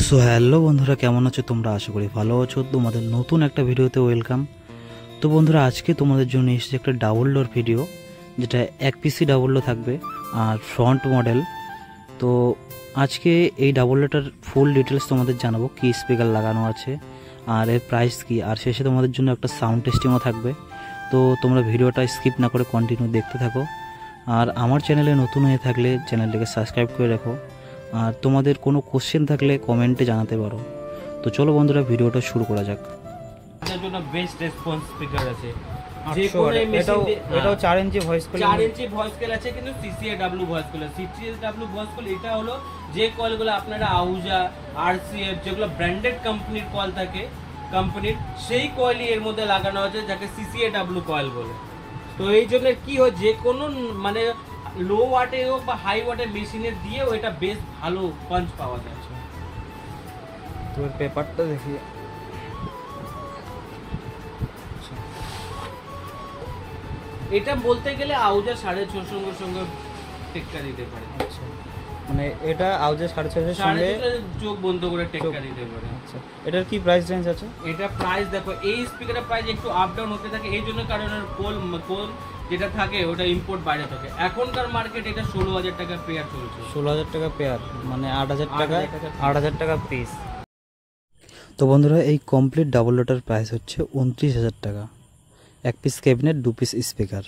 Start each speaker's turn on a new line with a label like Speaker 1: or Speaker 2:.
Speaker 1: So hello বন্ধুরা, কেমন আছো তোমরা? আশা করি ভালো আছো। তোমাদের নতুন একটা ভিডিওতে ওয়েলকাম। তো বন্ধুরা, আজকে তোমাদের জন্য এসেছে একটা ডাবল ডোর ভিডিও, যেটা এক পিসি ডাবল ডোর থাকবে আর ফ্রন্ট মডেল। তো আজকে এই ডাবল ডোরটার ফুল ডিটেলস তোমাদের জানাবো, কি স্পিকার লাগানো আছে আর এর প্রাইস কি, আর শেষে তোমাদের জন্য একটা সাউন্ড টেস্টিংও থাকবে। তো তোমরা ভিডিওটা স্কিপ না করে কন্টিনিউ দেখতে থাকো। আর আমার চ্যানেলে নতুন হয়ে থাকলে চ্যানেলটাকে সাবস্ক্রাইব করে রাখো। আর তোমাদের কোনো কোশ্চেন থাকলে কমেন্টে জানাতে পারো। তো চলো বন্ধুরা, ভিডিওটা শুরু করা যাক।
Speaker 2: এটার জন্য বেস্ট রেসপন্স স্পিকার আছে,
Speaker 1: যে কোনো এটাও 4 inch voice call,
Speaker 2: 4 inch voice call আছে, কিন্তু CCAW voice call. CCAW voice call এটা হলো যে কলগুলো আপনারা আউজা, RCF যেগুলো ব্র্যান্ডেড কোম্পানির কল থাকে, কোম্পানির সেই কলই এর মধ্যে লাগানো আছে, যাকে CCAW কল বলে। তো এই জন্য কি হয়, যে কোনো মানে লো ওয়াটে হোক বা হাই ওয়াটে মেশিনের দিয়েও এটা বেশ ভালো পাঞ্চ পাওয়া যায়।
Speaker 1: তো এর পেপারটা দেখি।
Speaker 2: এটা বলতে গেলে আউজা 650 সঙ্গে টেক্কা দিতে পারে।
Speaker 1: আচ্ছা, মানে এটা আউজা 650 সঙ্গে
Speaker 2: চোখ বন্ধ করে টেক্কা দিতে পারে।
Speaker 1: আচ্ছা, এটার কি প্রাইস রেঞ্জ আছে?
Speaker 2: এটা প্রাইস দেখো, এই স্পিকারের প্রাইস একটু আপ ডাউন হতে থাকে, এই জন্য কারণ কোল যেটা থাকে ওটা ইম্পোর্ট বাইরে থাকে। এখনকার মার্কেট এটা 16,000 টাকা পেয়ার চলছে।
Speaker 1: 16,000 টাকা পেয়ার, মানে 8,000 টাকা পিস। তো বন্ধুরা, এই কমপ্লিট ডাবল ডোরের প্রাইস হচ্ছে 29,000 টাকা। এক পিস ক্যাবিনেট, 2 পিস স্পিকার।